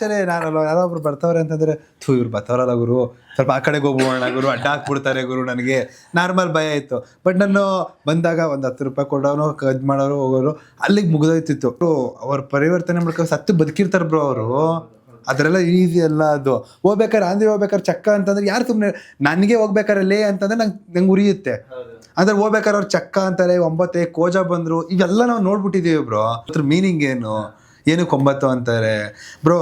ಸರಿ ನಾನಲ್ಲ ಯಾರೊಬ್ರು ಬರ್ತಾವ್ರೆ ಅಂತಂದ್ರೆ ಇವ್ರು ಬರ್ತಾವ್ರಲ್ಲ ಗುರು, ಸ್ವಲ್ಪ ಆ ಕಡೆಗೆ ಹೋಗೋಣ ಗುರು, ಅಡ್ಡ ಹಾಕ್ಬಿಡ್ತಾರೆ ಗುರು, ನನಗೆ ನಾರ್ಮಲ್ ಭಯ ಇತ್ತು. ಬಟ್ ನಾನು ಬಂದಾಗ ಒಂದು 10 ರೂಪಾಯಿ ಕೊಡೋನು ಕದ್ ಮಾಡೋರು ಹೋಗೋರು ಅಲ್ಲಿಗೆ ಮುಗಿದೋಯ್ತಿತ್ತು. ಅವ್ರ ಪರಿವರ್ತನೆ ಮಾಡ್ಕೊಂಡು ಸತ್ತು ಬದುಕಿರ್ತಾರೆ ಬ್ರೋ ಅವರು. ಅದರೆಲ್ಲ ಈಸಿ ಅಲ್ಲ. ಅದು ಹೋಗ್ಬೇಕಾರೆ ಆಂಧ್ರ ಹೋಗ್ಬೇಕಾರೆ ಚಕ್ಕ ಅಂತಂದ್ರೆ ಯಾರು ಸುಮ್ಮನೆ, ನನಗೆ ಹೋಗ್ಬೇಕಾರೆ ಲೇ ಅಂತಂದ್ರೆ ನಂಗೆ ಉರಿಯುತ್ತೆ. ಅಂದ್ರೆ ಹೋಗ್ಬೇಕಾರೆ ಅವ್ರು ಚಕ್ಕ ಅಂತಾರೆ, 9 ಕೋಜ ಬಂದ್ರು, ಇವೆಲ್ಲ ನಾವು ನೋಡ್ಬಿಟ್ಟಿದೀವಿ ಬ್ರೋ. ಅದ್ರ ಮೀನಿಂಗ್ ಏನಕ್ಕೆ 9 ಅಂತಾರೆ ಬ್ರೋ?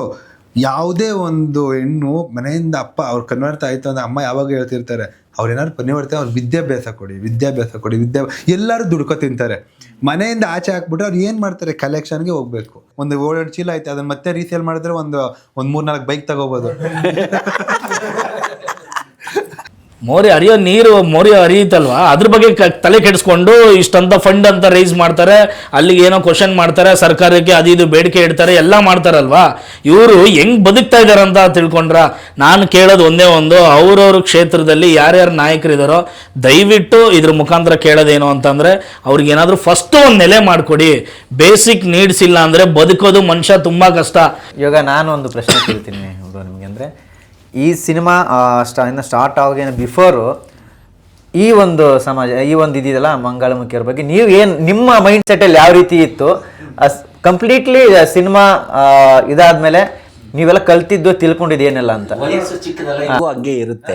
ಯಾವುದೇ ಒಂದು ಹೆಣ್ಣು ಮನೆಯಿಂದ ಅಪ್ಪ ಅವ್ರು ಕನ್ವರ್ತ ಆಯ್ತು ಅಂದ್ರೆ ಅಮ್ಮ ಯಾವಾಗ ಹೇಳ್ತಿರ್ತಾರೆ, ಅವ್ರು ಏನಾದ್ರು ಪರಿವರ್ತನೆ, ಅವ್ರು ವಿದ್ಯಾಭ್ಯಾಸ ಕೊಡಿ. ಎಲ್ಲರೂ ದುಡ್ಕೊ ತಿಂತಾರೆ. ಮನೆಯಿಂದ ಆಚೆ ಹಾಕ್ಬಿಟ್ರೆ ಅವ್ರು ಏನು ಮಾಡ್ತಾರೆ, ಕಲೆಕ್ಷನ್ಗೆ ಹೋಗ್ಬೇಕು. ಒಂದು 7 ಚೀಲ ಐತೆ, ಅದನ್ನ ಮತ್ತೆ ರೀಸೇಲ್ ಮಾಡಿದ್ರೆ ಒಂದು 3-4 ಬೈಕ್ ತಗೋಬೋದು. ಮೋರಿ ಹರಿಯೋ ನೀರು ಹರಿಯುತ್ತಲ್ವಾ, ಅದ್ರ ಬಗ್ಗೆ ತಲೆ ಕೆಡಿಸ್ಕೊಂಡು ಇಷ್ಟಂತ ಫಂಡ್ ಅಂತ ರೈಸ್ ಮಾಡ್ತಾರೆ, ಅಲ್ಲಿಗೆ ಏನೋ ಕ್ವಶನ್ ಮಾಡ್ತಾರೆ, ಸರ್ಕಾರಕ್ಕೆ ಅದು ಬೇಡಿಕೆ ಇಡ್ತಾರೆ, ಎಲ್ಲ ಮಾಡ್ತಾರಲ್ವಾ. ಇವರು ಹೆಂಗ್ ಬದುಕ್ತಾ ಇದಾರಂತ ತಿಳ್ಕೊಂಡ್ರ? ನಾನು ಕೇಳೋದು ಒಂದೇ ಒಂದು, ಅವ್ರವ್ರ ಕ್ಷೇತ್ರದಲ್ಲಿ ಯಾರ್ಯಾರು ನಾಯಕರಿದಾರೋ ದಯವಿಟ್ಟು ಇದ್ರ ಮುಖಾಂತರ ಕೇಳೋದೇನು ಅಂತಂದ್ರೆ, ಅವ್ರಿಗೆ ಏನಾದ್ರು ಫಸ್ಟ್ ಒಂದು ನೆಲೆ ಮಾಡ್ಕೊಡಿ. ಬೇಸಿಕ್ ನೀಡ್ಸ್ ಇಲ್ಲ ಅಂದ್ರೆ ಬದುಕೋದು ಮನುಷ್ಯ ತುಂಬಾ ಕಷ್ಟ. ಇವಾಗ ನಾನು ಒಂದು ಪ್ರಶ್ನೆ ಕೇಳ್ತೀನಿ ನಿಮಗೆ, ಅಂದರೆ ಈ ಸಿನಿಮಾ ಸ್ಟಾರ್ಟ್ ಆಗೋಗೇನು ಬಿಫೋರು ಈ ಒಂದು ಸಮಾಜ, ಈ ಒಂದು ಇದೆಯಲ್ಲ ಮಂಗಳಮುಖಿಯರ ಬಗ್ಗೆ ನೀವು ನಿಮ್ಮ ಮೈಂಡ್ ಸೆಟ್ಟಲ್ಲಿ ಯಾವ ರೀತಿ ಇತ್ತು? ಕಂಪ್ಲೀಟ್ಲಿ ಸಿನಿಮಾ ಇದಾದ್ಮೇಲೆ ನೀವೆಲ್ಲ ಕಲ್ತಿದ್ದು ತಿಳ್ಕೊಂಡಿದ್ದು ಏನೆಲ್ಲ ಅಂತ? ಹಂಗೆ ಇರುತ್ತೆ.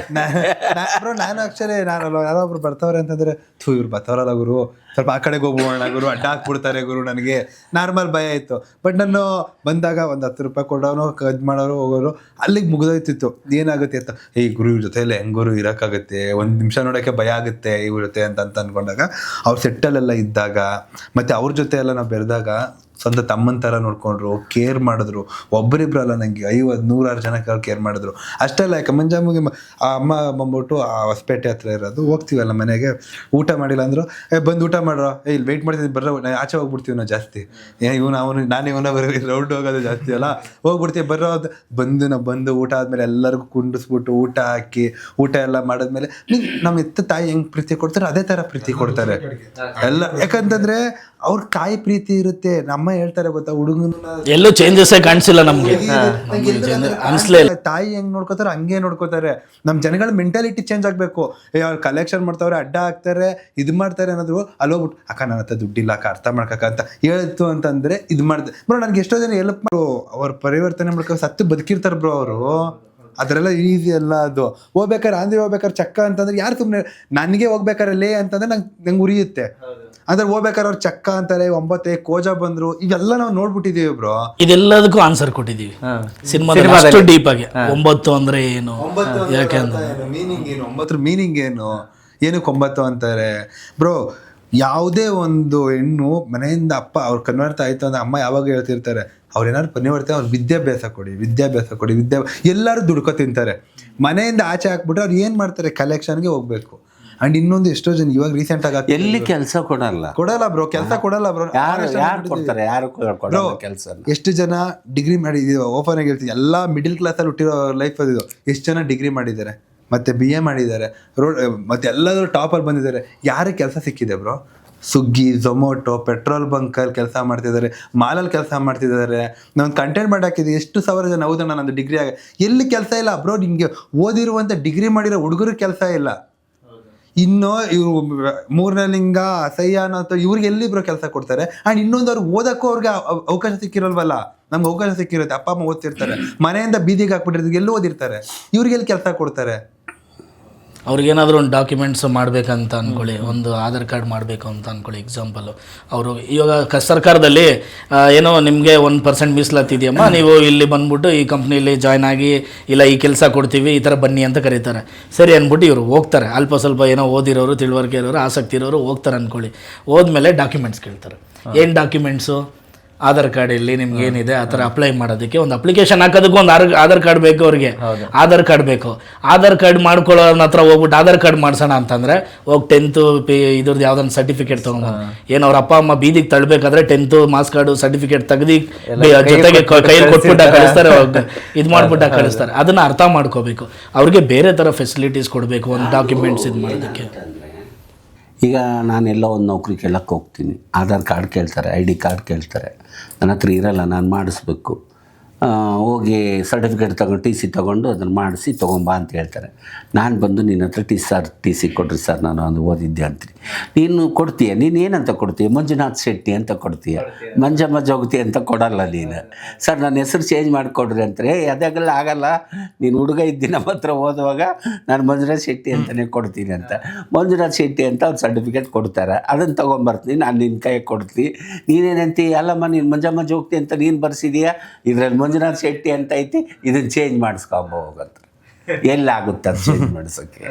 ನಾನು ಆಕ್ಚುಲಿ ನಾನಲ್ಲ ಯಾರೊಬ್ರು ಬರ್ತಾವ್ರೆ ಅಂತಂದ್ರೆ ಇವ್ರು ಬರ್ತಾವ್ರಲ್ಲ ಗುರು, ಸ್ವಲ್ಪ ಆ ಕಡೆಗೆ ಹೋಗೋಣ ಗುರು, ಅಡ್ಡ ಹಾಕ್ಬಿಡ್ತಾರೆ ಗುರು, ನನಗೆ ನಾರ್ಮಲ್ ಭಯ ಇತ್ತು. ಬಟ್ ನಾನು ಬಂದಾಗ ಒಂದು 10 ರೂಪಾಯಿ ಕೊಡೋನು ಕದ್ ಮಾಡೋರು ಹೋಗೋರು ಅಲ್ಲಿಗೆ ಮುಗಿದೋಯ್ತಿತ್ತು. ಏನಾಗುತ್ತೆ ಅಂತ, ಈ ಗುರು ಇವ್ರ ಜೊತೆ ಎಲ್ಲ ಹೆಂಗೋರು ಇರೋಕ್ಕಾಗುತ್ತೆ, 1 ನಿಮಿಷ ನೋಡೋಕ್ಕೆ ಭಯ ಆಗುತ್ತೆ ಇವ್ರ ಜೊತೆ ಅಂತ ಅನ್ಕೊಂಡಾಗ, ಅವ್ರ ಸೆಟ್ಟಲ್ಲೆಲ್ಲ ಇದ್ದಾಗ ಮತ್ತೆ ಅವ್ರ ಜೊತೆ ಎಲ್ಲ ನಾವು ಬೆರೆದಾಗ ಸ್ವಂತ ತಮ್ಮನ ಥರ ನೋಡ್ಕೊಂಡ್ರು, ಕೇರ್ ಮಾಡಿದ್ರು. ಒಬ್ಬರಿಬ್ರಲ್ಲ, ನನಗೆ 50-100 ಜನ ಕೇರ್ ಮಾಡಿದ್ರು. ಅಷ್ಟೆಲ್ಲ ಯಾಕೆ ಮಂಜಮ್ಮಗೆ ಆ ಅಮ್ಮ ಬಂದ್ಬಿಟ್ಟು ಆ ಹೊಸಪೇಟೆ ಹತ್ರ ಇರೋದು, ಹೋಗ್ತೀವಲ್ಲ ಮನೆಗೆ, ಊಟ ಮಾಡಿಲ್ಲ ಅಂದರು, ಬಂದು ಊಟ ಮಾಡ್ರೋ, ಇಲ್ಲಿ ವೆಯ್ಟ್ ಮಾಡ್ತಿದ್ದೆ ಬರ್ರೋ, ಆಚೆ ಹೋಗ್ಬಿಡ್ತೀವಿ ನಾವು ಜಾಸ್ತಿ, ನಾನು ರೌಂಡ್ ಹೋಗೋದು ಜಾಸ್ತಿ ಅಲ್ಲ, ಹೋಗ್ಬಿಡ್ತೀವಿ ಬರ್ರೋ. ನಾವು ಬಂದು ಊಟ ಆದಮೇಲೆ ಎಲ್ಲರಿಗೂ ಕುಂಡಿಸ್ಬಿಟ್ಟು ಊಟ ಹಾಕಿ ಊಟ ಎಲ್ಲ ಮಾಡಿದ್ಮೇಲೆ ನಮ್ಮ ತಾಯಿ ಹೆಂಗೆ ಪ್ರೀತಿ ಕೊಡ್ತಾರೆ ಅದೇ ಥರ ಪ್ರೀತಿ ಕೊಡ್ತಾರೆ ಎಲ್ಲ. ಯಾಕಂತಂದ್ರೆ ಅವ್ರ ತಾಯಿ ಪ್ರೀತಿ ಇರುತ್ತೆ. ನಮ್ಮ ಹೇಳ್ತಾರೆ ಗೊತ್ತಾ, ಹುಡುಗನ ಎಲ್ಲೂ ಚೇಂಜಸ್ ಕಾಣಿಸಿಲ್ಲ ನಮ್ಗೆ, ಅನ್ಸ್ಲೇ ಇಲ್ಲ. ತಾಯಿ ಹೆಂಗ್ ನೋಡ್ಕೋತಾರೆ ಹಂಗೆ ನೋಡ್ಕೋತಾರೆ. ನಮ್ ಜನಗಳ ಮೆಂಟಾಲಿಟಿ ಚೇಂಜ್ ಆಗ್ಬೇಕು. ಅವ್ರು ಕಲೆಕ್ಷನ್ ಮಾಡ್ತಾವ್ರೆ, ಅಡ್ಡ ಹಾಕ್ತಾರೆ, ಇದು ಮಾಡ್ತಾರೆ ಅನ್ನೋದು ಅಲ್ಲೋಗ್ಬಿಟ್ಟು ಅಕ್ಕ ನನ್ನ ಹತ್ರ ದುಡ್ಡಿಲ್ಲ ಅಕ್ಕ, ಅರ್ಥ ಮಾಡ್ಕಕ್ಕ ಅಂತ ಹೇಳ್ತು ಅಂತಂದ್ರೆ ಇದು ಮಾಡಿದೆ ಬ್ರೋ. ನನ್ಗೆ ಎಷ್ಟೋ ಜನ ಹೆಲ್ಪ್ ಮಾಡು, ಅವ್ರ ಪರಿವರ್ತನೆ ಮಾಡ್ಕೊ ಸತ್ತು ಬದುಕಿರ್ತಾರೆ ಬ್ರೋ ಅವರು. ಅದರೆಲ್ಲ ಈಸಿ ಅಲ್ಲ. ಅದು ಹೋಗ್ಬೇಕಾರೆ ಆಂಧ್ರ ಹೋಗ್ಬೇಕಾರೆ ಚಕ್ಕ ಅಂತಂದ್ರೆ ಯಾರು ಸುಮ್ಮನೆ, ನನಗೆ ಹೋಗ್ಬೇಕಾರೆ ಲೇ ಅಂತಂದ್ರೆ ನಂಗೆ ಉರಿಯುತ್ತೆ. ಅಂದ್ರೆ ಹೋಗ್ಬೇಕಾರೆ ಅವ್ರು ಚಕ್ಕ ಅಂತಾರೆ, 9 ಕೋಜ ಬಂದ್ರು, ಇವೆಲ್ಲ ನಾವು ನೋಡ್ಬಿಟ್ಟಿದೀವಿ ಬ್ರೋ. ಇದೆಲ್ಲದಕ್ಕೂ ಆನ್ಸರ್ ಕೊಟ್ಟಿದೀವಿ ಸಿನಿಮಾದಲ್ಲಿ ಅಷ್ಟು ಡೀಪ್ ಆಗಿ. 9 ಅಂದ್ರೆ ಏನು, ಯಾಕೆಂದ್ರೆ ಮೀನಿಂಗ್ ಏನು, 9 ಮೀನಿಂಗ್ ಏನಕ್ಕೆ 9 ಅಂತಾರೆ ಬ್ರೋ? ಯಾವುದೇ ಒಂದು ಹೆಣ್ಣು ಮನೆಯಿಂದ ಅಪ್ಪ ಅವ್ರು ಕನ್ವರ್ತ ಆಯ್ತು ಅಂದ್ರೆ ಅಮ್ಮ ಯಾವಾಗ ಹೇಳ್ತಿರ್ತಾರೆ, ಅವ್ರು ಏನಾದ್ರು ಪರಿವರ್ತನೆ, ಅವ್ರು ವಿದ್ಯಾಭ್ಯಾಸ ಕೊಡಿ. ಎಲ್ಲರೂ ದುಡ್ಕೊ ತಿಂತಾರೆ. ಮನೆಯಿಂದ ಆಚೆ ಹಾಕ್ಬಿಟ್ರೆ ಅವ್ರು ಏನು ಮಾಡ್ತಾರೆ, ಕಲೆಕ್ಷನ್ಗೆ ಹೋಗ್ಬೇಕು. ಅಂಡ್ ಇನ್ನೊಂದು ಎಷ್ಟೋ ಜನ ಇವಾಗ ರೀಸೆಂಟ್ ಆಗಿ ಎಲ್ಲಿ ಕೆಲಸ ಕೊಡಲ್ಲ ಬ್ರೋ, ಕೆಲಸ ಕೊಡಲ್ಲ ಬ್ರೋ. ಯಾರು ಕೊಡ್ತಾರೆ? ಕೆಲಸ ಎಷ್ಟು ಜನ ಡಿಗ್ರಿ ಮಾಡಿದೀವಿ, ಓಪನ್ ಆಗಿ ಹೇಳ್ತೀವಿ, ಎಲ್ಲ ಮಿಡಿಲ್ ಕ್ಲಾಸಲ್ಲಿ ಹುಟ್ಟಿರೋ ಲೈಫ್ ಅದು. ಎಷ್ಟು ಜನ ಡಿಗ್ರಿ ಮಾಡಿದ್ದಾರೆ, ಮತ್ತೆ BA ಮಾಡಿದ್ದಾರೆ, ಮತ್ತೆ ಎಲ್ಲರೂ ಟಾಪಲ್ಲಿ ಬಂದಿದ್ದಾರೆ. ಯಾರಿಗೆ ಕೆಲಸ ಸಿಕ್ಕಿದೆ ಬ್ರೋ? ಸ್ವಿಗ್ಗಿ, ಝೊಮೊಟೊ, ಪೆಟ್ರೋಲ್ ಬಂಕಲ್ಲಿ ಕೆಲಸ ಮಾಡ್ತಿದ್ದಾರೆ, ಮಾಲಲ್ಲಿ ಕೆಲಸ ಮಾಡ್ತಿದ್ದಾರೆ. ನಾನು ಕಂಟೆಂಟ್ ಮಾಡಿ ಹಾಕಿದ್ದೆ, ಎಷ್ಟು 1000 ಜನ. ಹೌದಣ್ಣ ನಂದು ಡಿಗ್ರಿ ಎಲ್ಲಿ ಕೆಲಸ ಇಲ್ಲ ಬ್ರೋ. ನಿಮಗೆ ಓದಿರುವಂಥ ಡಿಗ್ರಿ ಮಾಡಿರೋ ಹುಡುಗರಿಗೆ ಕೆಲಸ ಇಲ್ಲ. ಇನ್ನು ಇವ್ರು 3ನೇ ಲಿಂಗ ಅಸಹ್ಯ ಅನ್ನೋ ಇವ್ರಿಗೆ ಎಲ್ಲಿ ಬ್ರೋ ಕೆಲಸ ಕೊಡ್ತಾರೆ? ಆ್ಯಂಡ್ ಇನ್ನೊಂದು ಅವ್ರಿಗೆ ಓದಕ್ಕೂ ಅವ್ರಿಗೆ ಅವಕಾಶ ಸಿಕ್ಕಿರಲ್ವಲ್ಲ. ನಮ್ಗೆ ಅವಕಾಶ ಸಿಕ್ಕಿರುತ್ತೆ, ಅಪ್ಪ ಅಮ್ಮ ಓದ್ತಿರ್ತಾರೆ, ಮನೆಯಿಂದ ಬೀದಿಗೆ ಹಾಕ್ಬಿಟ್ಟಿರ್ತಾರೆ, ಎಲ್ಲೂ ಓದಿರ್ತಾರೆ, ಇವ್ರಿಗೆಲ್ಲಿ ಕೆಲಸ ಕೊಡ್ತಾರೆ? ಅವ್ರಿಗೇನಾದರೂ ಒಂದು ಡಾಕ್ಯುಮೆಂಟ್ಸ್ ಮಾಡಬೇಕಂತ ಅಂದ್ಕೊಳ್ಳಿ, ಒಂದು ಆಧಾರ್ ಕಾರ್ಡ್ ಮಾಡಬೇಕು ಅಂತ ಅಂದ್ಕೊಳ್ಳಿ. ಎಕ್ಸಾಂಪಲು, ಅವರು ಇವಾಗ ಸರ್ಕಾರದಲ್ಲಿ ಏನೋ ನಿಮಗೆ 1% ಮೀಸಲಾತಿದೆಯಮ್ಮ, ನೀವು ಇಲ್ಲಿ ಬಂದ್ಬಿಟ್ಟು ಈ ಕಂಪ್ನಿಲಿ ಜಾಯ್ನ್ ಆಗಿ, ಇಲ್ಲ ಈ ಕೆಲಸ ಕೊಡ್ತೀವಿ, ಈ ಥರ ಬನ್ನಿ ಅಂತ ಕರೀತಾರೆ. ಸರಿ ಅಂದ್ಬಿಟ್ಟು ಇವರು ಹೋಗ್ತಾರೆ. ಅಲ್ಪ ಸ್ವಲ್ಪ ಏನೋ ಓದಿರೋರು, ತಿಳುವಳಿಕೆ ಇರೋರು, ಆಸಕ್ತಿ ಇರೋರು ಹೋಗ್ತಾರೆ ಅಂದ್ಕೊಳ್ಳಿ. ಹೋದ್ಮೇಲೆ ಡಾಕ್ಯುಮೆಂಟ್ಸ್ ಕೇಳ್ತಾರೆ. ಏನು ಡಾಕ್ಯುಮೆಂಟ್ಸು? ಆಧಾರ್ ಕಾರ್ಡ್ ಇಲ್ಲಿ ನಿಮ್ಗೆ ಏನಿದೆ ಆ ಥರ ಅಪ್ಲೈ ಮಾಡೋದಕ್ಕೆ ಒಂದು ಅಪ್ಲಿಕೇಶನ್ ಹಾಕೋದಕ್ಕೂ ಒಂದು ಆಧಾರ್ ಕಾರ್ಡ್ ಬೇಕು ಅವ್ರಿಗೆ. ಆಧಾರ್ ಕಾರ್ಡ್ ಬೇಕು. ಆಧಾರ್ ಕಾರ್ಡ್ ಮಾಡ್ಕೊಳ್ಳೋನ ಹತ್ರ ಹೋಗ್ಬಿಟ್ಟು ಆಧಾರ್ ಕಾರ್ಡ್ ಮಾಡ್ಸೋಣ ಅಂತಂದ್ರೆ ಹೋಗಿ 10th ಇದ್ರದ್ದು ಯಾವ್ದೊಂದು ಸರ್ಟಿಫಿಕೇಟ್ ತೊಗೊಂಡು, ಏನು ಅವ್ರ ಅಪ್ಪ ಅಮ್ಮ ಬೀದಿಗೆ ತಳ್ಳಬೇಕಾದ್ರೆ 10th ಮಾರ್ಕ್ಸ್ ಕಾರ್ಡು ಸರ್ಟಿಫಿಕೇಟ್ ತೆಗ್ದು ಜೊತೆಗೆ ಕೈಯಲ್ಲಿ ಕೊಟ್ಬಿಟ್ಟ ಕಳಿಸ್ತಾರೆ, ಇದು ಮಾಡ್ಬಿಟ್ಟ ಕಳಿಸ್ತಾರೆ. ಅದನ್ನ ಅರ್ಥ ಮಾಡ್ಕೋಬೇಕು. ಅವ್ರಿಗೆ ಬೇರೆ ಥರ ಫೆಸಿಲಿಟೀಸ್ ಕೊಡಬೇಕು ಒಂದು ಡಾಕ್ಯುಮೆಂಟ್ಸ್ ಇದು ಮಾಡೋದಕ್ಕೆ. ಈಗ ನಾನೆಲ್ಲ ಒಂದು ನೌಕರಿ ಕೇಳಕ್ಕೆ ಹೋಗ್ತೀನಿ, ಆಧಾರ್ ಕಾರ್ಡ್ ಕೇಳ್ತಾರೆ, ID ಕಾರ್ಡ್ ಕೇಳ್ತಾರೆ. ನನ್ನ ಹತ್ರ ಇರಲ್ಲ, ನಾನು ಮಾಡಿಸ್ಬೇಕು. ಹೋಗಿ ಸರ್ಟಿಫಿಕೇಟ್ ತೊಗೊಂಡು ಟಿ ಸಿ ತೊಗೊಂಡು ಅದನ್ನು ಮಾಡಿಸಿ ತೊಗೊಂಬಾ ಅಂತ ಹೇಳ್ತಾರೆ. ನಾನು ಬಂದು ನಿನ್ನ ಹತ್ರ ಟಿ ಸಿ ಕೊಡ್ರಿ ಸರ್, ನಾನು ಅದು ಓದಿದ್ದೆ ಅಂತೀನಿ. ನೀನು ಕೊಡ್ತೀಯ, ನೀನು ಏನಂತ ಕೊಡ್ತೀಯ? ಮಂಜುನಾಥ್ ಶೆಟ್ಟಿ ಅಂತ ಕೊಡ್ತೀಯ, ಮಂಜಮ್ಮ ಜೋಗತಿ ಅಂತ ಕೊಡಲ್ಲ ನೀನು. ಸರ್ ನನ್ನ ಹೆಸರು ಚೇಂಜ್ ಮಾಡಿಕೊಡ್ರಿ ಅಂತಾರೆ. ಅದಾಗಲ್ಲ ಆಗಲ್ಲ, ನೀನು ಹುಡುಗ ಇದ್ದಿ ನಮ್ಮ ಹತ್ರ ಓದುವಾಗ ನಾನು ಮಂಜುನಾಥ್ ಶೆಟ್ಟಿ ಅಂತಲೇ ಕೊಡ್ತೀನಿ ಅಂತ. ಮಂಜುನಾಥ್ ಶೆಟ್ಟಿ ಅಂತ ಅವ್ರು ಸರ್ಟಿಫಿಕೇಟ್ ಕೊಡ್ತಾರೆ. ಅದನ್ನು ತೊಗೊಂಬರ್ತೀನಿ, ನಾನು ನಿನ್ನ ಕೈಗೆ ಕೊಡ್ತೀನಿ. ನೀನೇನಂತಿ? ಅಲ್ಲಮ್ಮ ನೀನು ಮಂಜಮ್ಮ ಜೋಗತಿ ಅಂತ ನೀನು ಬರ್ಸಿದೀಯಾ, ಇದರಲ್ಲಿ ಮಂಜುನಾಥ್ ಶೆಟ್ಟಿ ಅಂತ ಐತಿ, ಇದನ್ನು ಚೇಂಜ್ ಮಾಡಿಸ್ಕೊಂಬ ಹೋಗಂತ. ಎಲ್ಲಾಗುತ್ತೆ ಅದು ಚೇಂಜ್ ಮಾಡಿಸೋಕ್ಕೆ?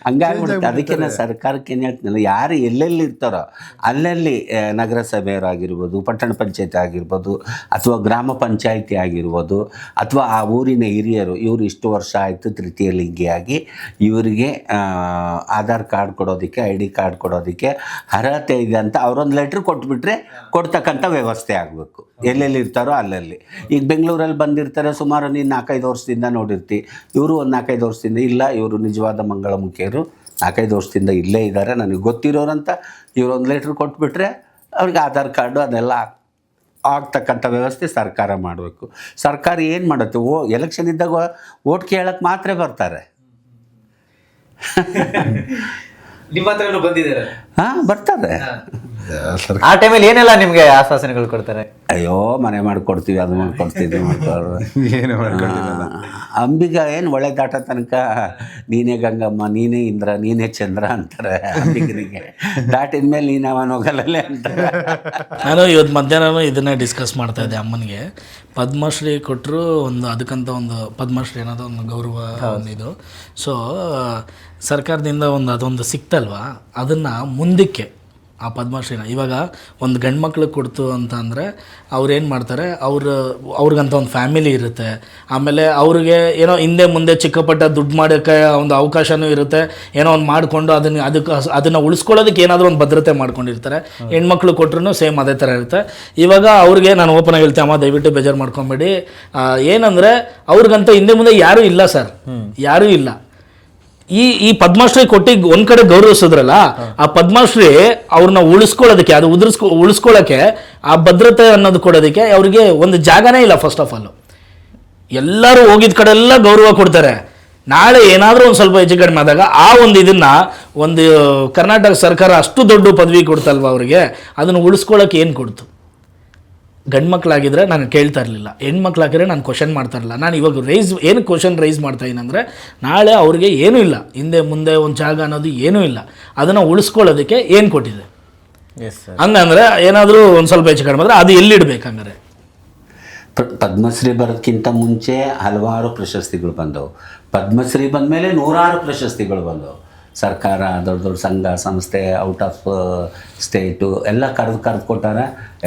ಹಂಗಾಗ್ಬಿಡುತ್ತೆ. ಅದಕ್ಕೆ ನಾನು ಸರ್ಕಾರಕ್ಕೆ ಏನು ಹೇಳ್ತೀನಲ್ಲ, ಯಾರು ಎಲ್ಲೆಲ್ಲಿ ಇರ್ತಾರೋ ಅಲ್ಲಲ್ಲಿ ನಗರಸಭೆಯವರಾಗಿರ್ಬೋದು, ಪಟ್ಟಣ ಪಂಚಾಯತಿ ಆಗಿರ್ಬೋದು, ಅಥವಾ ಗ್ರಾಮ ಪಂಚಾಯಿತಿ ಆಗಿರ್ಬೋದು, ಅಥವಾ ಆ ಊರಿನ ಹಿರಿಯರು, ಇವರು ಇಷ್ಟು ವರ್ಷ ಆಯಿತು ತೃತೀಯ ಲಿಂಗಿಯಾಗಿ, ಇವರಿಗೆ ಆಧಾರ್ ಕಾರ್ಡ್ ಕೊಡೋದಕ್ಕೆ, ಐ ಡಿ ಕಾರ್ಡ್ ಕೊಡೋದಕ್ಕೆ ಅರ್ಹತೆ ಇದೆ ಅಂತ ಅವರೊಂದು ಲೆಟ್ರ್ ಕೊಟ್ಬಿಟ್ರೆ ಕೊಡ್ತಕ್ಕಂಥ ವ್ಯವಸ್ಥೆ ಆಗಬೇಕು ಎಲ್ಲೆಲ್ಲಿ ಇರ್ತಾರೋ ಅಲ್ಲಲ್ಲಿ. ಈಗ ಬೆಂಗಳೂರಲ್ಲಿ ಬಂದಿರ್ತಾರೆ, ಸುಮಾರು ನೀನು 4-5 ವರ್ಷದಿಂದ ನೋಡಿರ್ತಿ. ಇವರು ಒಂದು 4-5 ವರ್ಷದಿಂದ ಇಲ್ಲ, ಇವರು ನಿಜವಾದ ಮಂಗಳಮುಖಿಯರು, 4-5 ವರ್ಷದಿಂದ ಇಲ್ಲೇ ಇದ್ದಾರೆ, ನನಗೆ ಗೊತ್ತಿರೋರಂತ ಇವರೊಂದು ಲೆಟ್ರ್ ಕೊಟ್ಬಿಟ್ರೆ ಅವ್ರಿಗೆ ಆಧಾರ್ ಕಾರ್ಡು ಅದೆಲ್ಲ ಆಗ್ತಕ್ಕಂಥ ವ್ಯವಸ್ಥೆ ಸರ್ಕಾರ ಮಾಡಬೇಕು. ಸರ್ಕಾರ ಏನು ಮಾಡುತ್ತೆ? ಎಲೆಕ್ಷನ್ ಇದ್ದಾಗ ಓಟ್ ಕೇಳಕ್ಕೆ ಮಾತ್ರ ಬರ್ತಾರೆ. ನಿಮ್ಮ ಹತ್ರ ಬಂದಿದ್ದಾರೆ? ಹಾಂ, ಬರ್ತಾರೆ. ಆ ಟೈಮಲ್ಲಿ ಏನೆಲ್ಲ ನಿಮಗೆ ಆಶ್ವಾಸನೆಗಳು ಕೊಡ್ತಾರೆ? ಅಯ್ಯೋ, ಮನೆ ಮಾಡಿಕೊಡ್ತೀವಿ, ಅದು ಮಾಡಿಕೊಡ್ತೀವಿ, ಏನು ಮಾಡ್ಕೊಂಡಿಲ್ಲ. ಅಂಬಿಗ ಏನು ಒಳ್ಳೆ ದಾಟ ತನಕ ನೀನೇ ಗಂಗಮ್ಮ, ನೀನೇ ಇಂದ್ರ, ನೀನೇ ಚಂದ್ರ ಅಂತಾರೆ ಅಂಬಿಗನಿಗೆ. ದಾಟಿದ ಮೇಲೆ ನೀನು ಅವನ ಹೋಗಲ್ಲೇ ಅಂತಾರೆ. ನಾನು ಇವತ್ತು ಮಧ್ಯಾಹ್ನ ಇದನ್ನೇ ಡಿಸ್ಕಸ್ ಮಾಡ್ತಾ ಇದ್ದೆ ಅಮ್ಮನಿಗೆ. ಪದ್ಮಶ್ರೀ ಕೊಟ್ಟರು, ಒಂದು ಅದಕ್ಕಂತ ಒಂದು ಪದ್ಮಶ್ರೀ ಅನ್ನೋದು ಒಂದು ಗೌರವ ಇದು. ಸೊ ಸರ್ಕಾರದಿಂದ ಅದೊಂದು ಸಿಕ್ತಲ್ವ, ಅದನ್ನು ಮುಂದಕ್ಕೆ ಆ ಪದ್ಮಶ್ರೀನ ಇವಾಗ ಒಂದು ಗಂಡು ಮಕ್ಳಿಗೆ ಕೊಡ್ತು ಅಂತ ಅಂದರೆ ಅವ್ರೇನು ಮಾಡ್ತಾರೆ, ಅವ್ರಿಗಂತ ಒಂದು ಫ್ಯಾಮಿಲಿ ಇರುತ್ತೆ. ಆಮೇಲೆ ಅವ್ರಿಗೆ ಏನೋ ಹಿಂದೆ ಮುಂದೆ ಚಿಕ್ಕಪಟ್ಟ ದುಡ್ಡು ಮಾಡೋಕ್ಕೆ ಒಂದು ಅವಕಾಶವೂ ಇರುತ್ತೆ. ಏನೋ ಒಂದು ಮಾಡಿಕೊಂಡು ಅದನ್ನು ಉಳಿಸ್ಕೊಳ್ಳೋದಕ್ಕೆ ಏನಾದರೂ ಒಂದು ಭದ್ರತೆ ಮಾಡ್ಕೊಂಡಿರ್ತಾರೆ. ಹೆಣ್ಮಕ್ಳು ಕೊಟ್ಟರು ಸೇಮ್ ಅದೇ ಥರ ಇರುತ್ತೆ. ಇವಾಗ ಅವ್ರಿಗೆ ನಾನು ಓಪನ್ ಆಗಿ ಹೇಳ್ತೆ, ಅಮ್ಮ ದಯವಿಟ್ಟು ಬೇಜಾರು ಮಾಡ್ಕೊಬೇಡಿ. ಏನಂದರೆ ಅವ್ರಿಗಂತ ಹಿಂದೆ ಮುಂದೆ ಯಾರೂ ಇಲ್ಲ ಸರ್, ಯಾರೂ ಇಲ್ಲ. ಈ ಪದ್ಮಶ್ರೀ ಕೊಟ್ಟು ಒಂದ್ ಕಡೆ ಗೌರವಿಸಿದ್ರಲ್ಲ, ಆ ಪದ್ಮಶ್ರೀ ಅವ್ರನ್ನ ಉಳಿಸ್ಕೊಳ್ಳೋದಕ್ಕೆ, ಅದು ಉಳಿಸ್ಕೊಳ್ಳೋಕೆ ಆ ಭದ್ರತೆ ಅನ್ನೋದು ಕೊಡೋದಕ್ಕೆ ಅವ್ರಿಗೆ ಒಂದು ಜಾಗನೇ ಇಲ್ಲ. ಫಸ್ಟ್ ಆಫ್ ಆಲ್ ಎಲ್ಲರೂ ಹೋಗಿದ ಕಡೆ ಎಲ್ಲ ಗೌರವ ಕೊಡ್ತಾರೆ. ನಾಳೆ ಏನಾದರೂ ಒಂದು ಸ್ವಲ್ಪ ಹೆಚ್ಚು ಕಡಿಮೆ ಆದಾಗ ಆ ಒಂದು ಕರ್ನಾಟಕ ಸರ್ಕಾರ ಅಷ್ಟು ದೊಡ್ಡ ಪದವಿ ಕೊಡ್ತಲ್ವ ಅವ್ರಿಗೆ, ಅದನ್ನು ಉಳಿಸ್ಕೊಳ್ಳೋಕೆ ಏನು ಕೊಡ್ತು? ಗಂಡು ಮಕ್ಕಳಾಗಿದ್ದರೆ ನಾನು ಕೇಳ್ತಾ ಇರಲಿಲ್ಲ, ಹೆಣ್ಮಕ್ಳಾಗಿದ್ರೆ ನಾನು ಕ್ವಶನ್ ಮಾಡ್ತಾ ಇರಲಿಲ್ಲ. ನಾನು ಇವಾಗ ಏನು ಕ್ವಶನ್ ರೈಸ್ ಮಾಡ್ತಾ ಇದ್ದೀನಂದರೆ, ನಾಳೆ ಅವ್ರಿಗೆ ಏನೂ ಇಲ್ಲ, ಹಿಂದೆ ಮುಂದೆ ಒಂದು ಜಾಗ ಅನ್ನೋದು ಏನೂ ಇಲ್ಲ, ಅದನ್ನು ಉಳಿಸ್ಕೊಳ್ಳೋದಕ್ಕೆ ಏನು ಕೊಟ್ಟಿದೆ? ಹಂಗಂದ್ರೆ ಏನಾದರೂ ಒಂದು ಸ್ವಲ್ಪ ಹೆಚ್ಚು ಕಡಿಮೆ ಆದರೆ ಅದು ಎಲ್ಲಿಡ್ಬೇಕು? ಹಂಗಾರೆ ಪದ್ಮಶ್ರೀ ಬರೋದಕ್ಕಿಂತ ಮುಂಚೆ ಹಲವಾರು ಪ್ರಶಸ್ತಿಗಳು ಬಂದವು. ಪದ್ಮಶ್ರೀ ಬಂದ ಮೇಲೆ 100 ಪ್ರಶಸ್ತಿಗಳು ಬಂದವು. ಸರ್ಕಾರ, ದೊಡ್ಡ ದೊಡ್ಡ ಸಂಘ ಸಂಸ್ಥೆ, ಔಟ್ ಆಫ್ ಸ್ಟೇಟು ಎಲ್ಲ ಕರೆದು ಕೊಟ್ಟಾರ.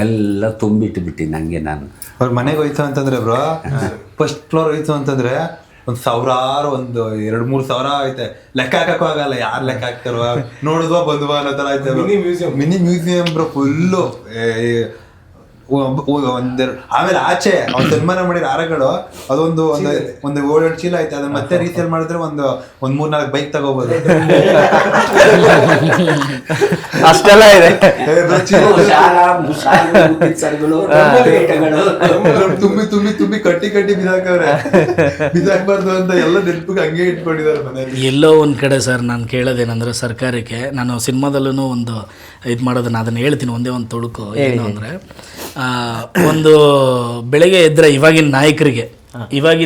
ಎಲ್ಲ ತುಂಬಿಟ್ಟು ನನಗೆ. ನಾನು ಅವ್ರ ಮನೆಗೆ ಹೋಯ್ತು ಅಂತಂದ್ರೆ ಬ್ರೋ, ಫಸ್ಟ್ ಫ್ಲೋರ್ ಹೋಯ್ತು ಅಂತಂದ್ರೆ ಒಂದು 1000, ಒಂದು 2-3 ಸಾವಿರ ಐತೆ. ಲೆಕ್ಕ ಹಾಕಕ್ಕೂ ಆಗಲ್ಲ, ಯಾರು ಲೆಕ್ಕ ಹಾಕ್ತಾರೋ, ನೋಡಿದ್ವಾ ಬಂದ್ವಾ ಅನ್ನೋ ಥರ ಐತೆ. ಮಿನಿ ಮ್ಯೂಸಿಯಂ ಬ್ರೋ, ಫುಲ್ಲು ಒಂದೆರಡು. ಆಮೇಲೆ ಆಚೆ ಅವ್ನು ಸನ್ಮಾನ ಮಾಡಿರೋ ಹಾರಗಳು ಅದೊಂದು ಒಂದು 7-8 ಚೀಲ ಐತೆ. ಅದನ್ನ ಮತ್ತೆ ರೀಸೇಲ್ ಮಾಡಿದ್ರೆ ಒಂದು 3-4 ಬೈಕ್ ತಗೋಬಹುದು. ಅಷ್ಟೆಲ್ಲ ಇದೆ. ತುಂಬಿ ಕಟ್ಟಿ ಬಿಸಾಕವ್ರೆ. ಬಿಸಾಕ್ಬಾರ್ದು ಅಂತ ಎಲ್ಲ ನೆನಪಿಗೆ ಹಂಗೆ ಇಟ್ಕೊಂಡಿದ್ದಾರೆ ಮನೆಯಲ್ಲಿ. ಎಲ್ಲೋ ಒಂದು ಕಡೆ ಸರ್ ನಾನು ಕೇಳೋದೇನಂದ್ರೆ, ಸರ್ಕಾರಕ್ಕೆ ನಾನು ಸಿನಿಮಾದಲ್ಲೂ ಒಂದು ಇದು ಮಾಡೋದನ್ನ ಅದನ್ನು ಹೇಳ್ತೀನಿ. ಒಂದೇ ಒಂದು ತೊಡಕು ಏನು ಅಂದರೆ, ಒಂದು ಬೆಳಗ್ಗೆ ಎದ್ದರೆ ಇವಾಗಿನ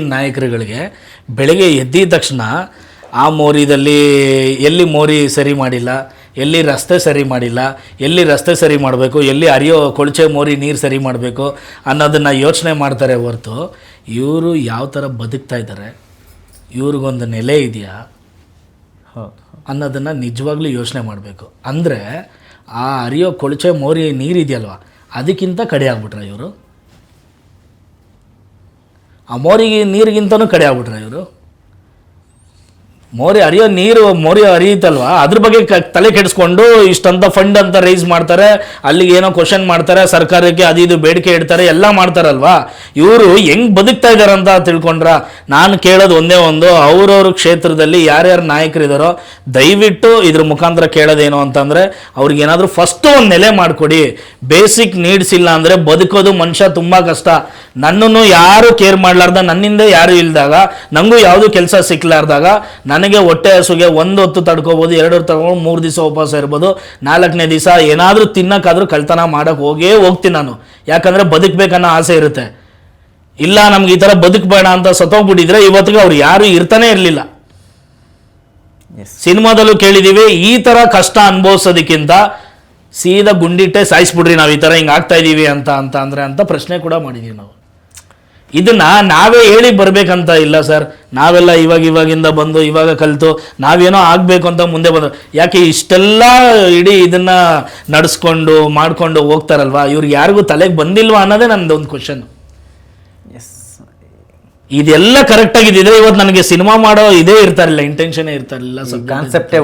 ನಾಯಕರುಗಳಿಗೆ ಬೆಳಗ್ಗೆ ಎದ್ದಿದ ತಕ್ಷಣ ಆ ಮೋರಿದಲ್ಲಿ ಎಲ್ಲಿ ಮೋರಿ ಸರಿ ಮಾಡಿಲ್ಲ, ಎಲ್ಲಿ ರಸ್ತೆ ಸರಿ ಮಾಡಿಲ್ಲ, ಎಲ್ಲಿ ರಸ್ತೆ ಸರಿ ಮಾಡಬೇಕು, ಎಲ್ಲಿ ಹರಿಯೋ ಕೊಳಚೆ ಮೋರಿ ನೀರು ಸರಿ ಮಾಡಬೇಕು ಅನ್ನೋದನ್ನು ಯೋಚನೆ ಮಾಡ್ತಾರೆ ಹೊರತು, ಇವರು ಯಾವ ಥರ ಬದುಕ್ತಾ ಇದ್ದಾರೆ, ಇವ್ರಿಗೊಂದು ನೆಲೆ ಇದೆಯಾ ಅನ್ನೋದನ್ನು ನಿಜವಾಗ್ಲೂ ಯೋಚನೆ ಮಾಡಬೇಕು. ಅಂದರೆ ಆ ಹರಿಯೋ ಕೊಳಚೆ ಮೋರಿ ನೀರು ಇದೆಯಲ್ವ, ಅದಕ್ಕಿಂತ ಕಡೆ ಆಗ್ಬಿಟ್ರ ಇವರು? ಆ ಮೋರಿಗೆ ನೀರಿಗಿಂತನೂ ಕಡೆ ಆಗ್ಬಿಟ್ರ ಇವರು? ಮೋರಿ ಹರಿಯೋ ನೀರು ಮೋರಿ ಹರಿಯುತ್ತಲ್ವಾ ಅದ್ರ ಬಗ್ಗೆ ತಲೆ ಕೆಡಿಸ್ಕೊಂಡು ಇಷ್ಟಂತ ಫಂಡ್ ಅಂತ ರೈಸ್ ಮಾಡ್ತಾರೆ, ಅಲ್ಲಿಗೆ ಏನೋ ಕ್ವಶನ್ ಮಾಡ್ತಾರೆ, ಸರ್ಕಾರಕ್ಕೆ ಅದು ಇದು ಬೇಡಿಕೆ ಇಡ್ತಾರೆ, ಎಲ್ಲ ಮಾಡ್ತಾರಲ್ವಾ. ಇವರು ಹೆಂಗ್ ಬದುಕ್ತಾ ಇದಾರೆ ಅಂತ ತಿಳ್ಕೊಂಡ್ರ. ನಾನು ಕೇಳೋದು ಒಂದೇ ಒಂದು, ಅವ್ರವ್ರ ಕ್ಷೇತ್ರದಲ್ಲಿ ಯಾರ್ಯಾರು ನಾಯಕರಿದಾರೋ ದಯವಿಟ್ಟು ಇದ್ರ ಮುಖಾಂತರ ಕೇಳೋದೇನು ಅಂತಂದ್ರೆ ಅವ್ರಿಗೆ ಏನಾದ್ರು ಫಸ್ಟ್ ಒಂದು ನೆಲೆ ಮಾಡಿಕೊಡಿ. ಬೇಸಿಕ್ ನೀಡ್ಸ್ ಇಲ್ಲ ಅಂದ್ರೆ ಬದುಕೋದು ಮನುಷ್ಯ ತುಂಬಾ ಕಷ್ಟ. ನನ್ನನ್ನು ಯಾರು ಕೇರ್ ಮಾಡ್ಲಾರ್ದ, ನನ್ನಿಂದ ಯಾರು ಇಲ್ದಾಗ, ನಂಗೂ ಯಾವುದು ಕೆಲಸ ಸಿಕ್ಲಾರ್ದಾಗ ನನಗೆ ಹೊಟ್ಟೆ ಹಸುಗೆ 1 ಹೊತ್ತು ತಡ್ಕೋಬಹುದು, 2 ಹೊತ್ತು ತಗೊಂಡು 3 ದಿವಸ ಉಪವಾಸ ಇರ್ಬೋದು, 4ನೇ ದಿವಸ ಏನಾದ್ರೂ ತಿನ್ನಕ್ಕಾದ್ರೂ ಕಳ್ತನ ಮಾಡಕ್ ಹೋಗ್ತೀನಿ ನಾನು. ಯಾಕಂದ್ರೆ ಬದುಕ್ಬೇಕನ್ನೋ ಆಸೆ ಇರುತ್ತೆ. ಇಲ್ಲ ನಮ್ಗೆ ಈ ತರ ಬದುಕಬೇಡ ಅಂತ ಸತ್ತೋಗ್ಬಿಟ್ಟಿದ್ರೆ ಇವತ್ತಿಗೆ ಅವ್ರು ಯಾರು ಇರ್ತಾನೆ ಇರ್ಲಿಲ್ಲ. ಸಿನಿಮಾದಲ್ಲೂ ಕೇಳಿದೀವಿ, ಈ ತರ ಕಷ್ಟ ಅನುಭವಿಸೋದಕ್ಕಿಂತ ಸೀದಾ ಗುಂಡಿಟ್ಟೆ ಸಾಯಿಸ್ಬಿಡ್ರಿ ನಾವು ಈ ತರ ಹಿಂಗ್ ಆಗ್ತಾ ಇದೀವಿ ಅಂತ ಪ್ರಶ್ನೆ ಕೂಡ ಮಾಡಿದೀವಿ ನಾವು. ಇದನ್ನ ನಾವೇ ಹೇಳಿ ಬರ್ಬೇಕಂತ ಇಲ್ಲ ಸರ್. ನಾವೆಲ್ಲ ಇವಾಗಿಂದ ಬಂದು ಇವಾಗ ಕಲಿತು ನಾವೇನೋ ಆಗ್ಬೇಕು ಅಂತ ಮುಂದೆ ಬಂದು ಯಾಕೆ ಇಷ್ಟೆಲ್ಲ ಇಡೀ ಇದನ್ನ ನಡೆಸ್ಕೊಂಡು ಮಾಡ್ಕೊಂಡು ಹೋಗ್ತಾರಲ್ವಾ, ಇವ್ರಿಗೆ ಯಾರಿಗೂ ತಲೆಗೆ ಬಂದಿಲ್ವಾ ಅನ್ನೋದೇ ನಂದೊಂದು ಕ್ವಶನ್. ಇದೆಲ್ಲ ಕರೆಕ್ಟ್ ಆಗಿದ್ರೆ ಇವತ್ತು ನನಗೆ ಸಿನಿಮಾ ಮಾಡೋ ಇದೇ ಇರ್ತಾ ಇರಲಿಲ್ಲ, ಇಂಟೆನ್ಷನ್ ಇರ್ತಾ ಇರಲಿಲ್ಲ, ಕಾನ್ಸೆಪ್ಟೇ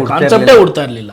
ಹುಡ್ತಾ ಇರಲಿಲ್ಲ.